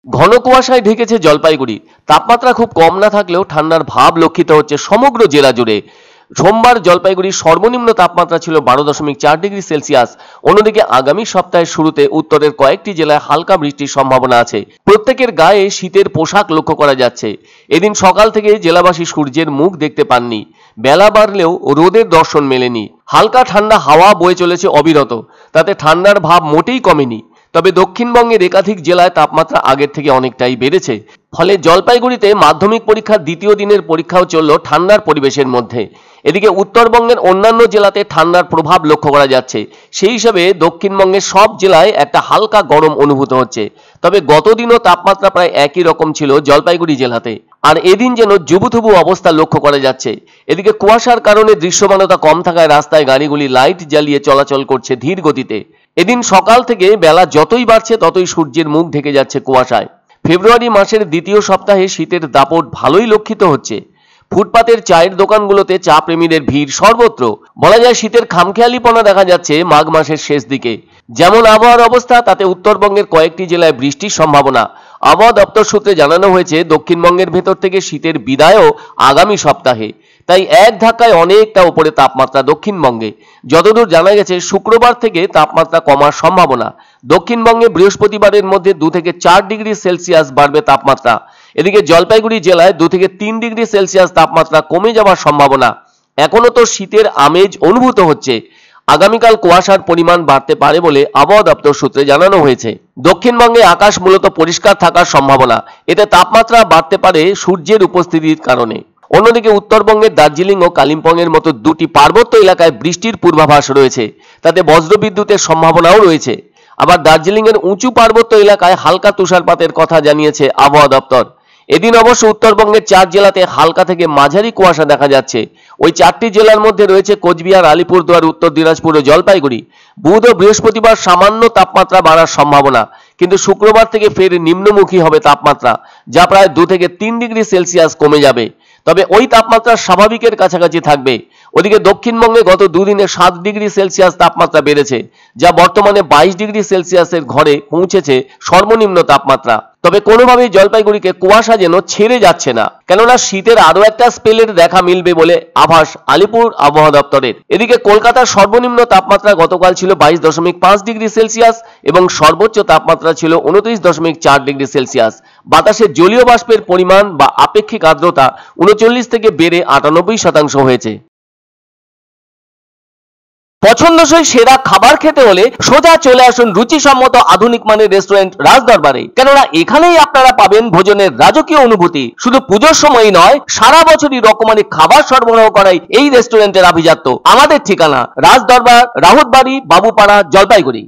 ঘন কুয়াশায় ঢেকেছে জলপাইগুড়ি। তাপমাত্রা খুব কম না থাকলেও ঠান্ডার ভাব লক্ষিত হচ্ছে সমগ্র জেলা জুড়ে। সোমবার জলপাইগুড়ির সর্বনিম্ন তাপমাত্রা ছিল 12.4 ডিগ্রি সেলসিয়াস। অন্যদিকে আগামী সপ্তাহের শুরুতে উত্তরের কয়েকটি জেলায় হালকা বৃষ্টির সম্ভাবনা আছে। প্রত্যেকের গায়ে শীতের পোশাক লক্ষ্য করা যাচ্ছে। এদিন সকাল থেকে জেলাবাসী সূর্যের মুখ দেখতে পাননি। বেলা বাড়লেও রোদের দর্শন মেলেনি। হালকা ঠান্ডা হাওয়া বয়ে চলেছে অবিরত, তাতে ঠান্ডার ভাব মোটেই কমেনি। তবে দক্ষিণবঙ্গের একাধিক জেলায় তাপমাত্রা আগের থেকে অনেকটাই বেড়েছে। ফলে জলপাইগুড়িতে মাধ্যমিক পরীক্ষার দ্বিতীয় দিনের পরীক্ষাও চলল ঠান্ডার পরিবেশের মধ্যে। এদিকে উত্তরবঙ্গের অন্যান্য জেলাতে ঠান্ডার প্রভাব লক্ষ্য করা যাচ্ছে। সেই হিসাবে দক্ষিণবঙ্গের সব জেলায় একটা হালকা গরম অনুভূত হচ্ছে। তবে গতদিনও তাপমাত্রা প্রায় একই রকম ছিল জলপাইগুড়ি জেলাতে। আর এদিন যেন জুবুথুবু অবস্থা লক্ষ্য করা যাচ্ছে। এদিকে কুয়াশার কারণে দৃশ্যমানতা কম থাকায় রাস্তায় গাড়িগুলি লাইট জ্বালিয়ে চলাচল করছে ধীর গতিতে। এদিন সকাল থেকে বেলা যতই বাড়ছে ততই সূর্যের মুখ ঢেকে যাচ্ছে কুয়াশায়। ফেব্রুয়ারি মাসের দ্বিতীয় সপ্তাহে শীতের দাপট ভালোই লক্ষিত হচ্ছে। ফুটপাতের চায়ের দোকানগুলোতে চা প্রেমীদের ভিড় সর্বত্র। বলা যায় শীতের খামখেয়ালিপনা দেখা যাচ্ছে মাঘ মাসের শেষ দিকে। যেমন আবহাওয়ার অবস্থা, তাতে উত্তরবঙ্গের কয়েকটি জেলায় বৃষ্টির সম্ভাবনা। আবহাওয়া দপ্তর সূত্রে জানানো হয়েছে দক্ষিণবঙ্গের ভেতর থেকে শীতের বিদায়ও আগামী সপ্তাহে। তাই এক ধাক্কায় অনেকটা উপরে তাপমাত্রা দক্ষিণবঙ্গে। যতদূর জানা গেছে শুক্রবার থেকে তাপমাত্রা কমার সম্ভাবনা। দক্ষিণবঙ্গে বৃহস্পতিবারের মধ্যে 2 থেকে 4 ডিগ্রি সেলসিয়াস বাড়বে তাপমাত্রা। এদিকে জলপাইগুড়ি জেলায় 2 থেকে 3 ডিগ্রি সেলসিয়াস তাপমাত্রা কমে যাওয়ার সম্ভাবনা। এখনো তো শীতের আমেজ অনুভূত হচ্ছে। আগামীকাল কুয়াশার পরিমাণ বাড়তে পারে বলে আবহাওয়া দপ্তর সূত্রে জানানো হয়েছে। দক্ষিণবঙ্গে আকাশ মূলত পরিষ্কার থাকার সম্ভাবনা। এতে তাপমাত্রা বাড়তে পারে সূর্যের উপস্থিতির কারণে। অন্যদিকে উত্তরবঙ্গের দার্জিলিং ও কালিম্পংয়ের মতো দুটি পার্বত্য এলাকায় বৃষ্টির পূর্বাভাস রয়েছে। তাতে বজ্রবিদ্যুতের সম্ভাবনাও রয়েছে। আবার দার্জিলিংয়ের উঁচু পার্বত্য এলাকায় হালকা তুষারপাতের কথা জানিয়েছে আবহাওয়া দপ্তর। এদিন অবশ্য উত্তরবঙ্গের 4 জেলাতে হালকা থেকে মাঝারি কুয়াশা দেখা যাচ্ছে। ওই 4টি জেলার মধ্যে রয়েছে কোচবিহার, আলিপুরদুয়ার, উত্তর দিনাজপুর ও জলপাইগুড়ি। বুধ ও বৃহস্পতিবার সামান্য তাপমাত্রা বাড়ার সম্ভাবনা, কিন্তু শুক্রবার থেকে ফের নিম্নমুখী হবে তাপমাত্রা, যা প্রায় 2 থেকে 3 ডিগ্রি সেলসিয়াস কমে যাবে। তবে ওই তাপমাত্রা স্বাভাবিকের কাছাকাছি থাকবে। ওদিকে দক্ষিণবঙ্গে গত দুদিনে 7 ডিগ্রি সেলসিয়াস তাপমাত্রা বেড়েছে, যা বর্তমানে 22 ডিগ্রি সেলসিয়াসের ঘরে পৌঁছেছে সর্বনিম্ন তাপমাত্রা। তবে কোনোভাবেই জলপাইগুড়িকে কুয়াশা যেন ছেড়ে যাচ্ছে না, কেননা শীতের আরো একটা স্পেলের দেখা মিলবে বলে আভাস আলিপুর আবহাওয়া দপ্তরের। এদিকে কলকাতার সর্বনিম্ন তাপমাত্রা গতকাল ছিল 22.5 ডিগ্রি সেলসিয়াস এবং সর্বোচ্চ তাপমাত্রা ছিল 29.4 ডিগ্রি সেলসিয়াস। বাতাসে জলীয় বাষ্পের পরিমাণ বা আপেক্ষিক আর্দ্রতা 39 থেকে বেড়ে 98% হয়েছে। পছন্দসই সেরা খাবার খেতে হলে সোজা চলে আসুন রুচিসম্মত আধুনিক মানের রেস্টুরেন্ট রাজদরবারে, কেননা এখানেই আপনারা পাবেন ভোজনের রাজকীয় অনুভূতি। শুধু পুজোর সময়ই নয়, সারা বছরই রকমারি খাবার সরবরাহ করাই এই রেস্টুরেন্টের আভিজাত্য। আমাদের ঠিকানা রাজদরবার, রাহুতবাড়ি, বাবুপাড়া, জলপাইগুড়ি।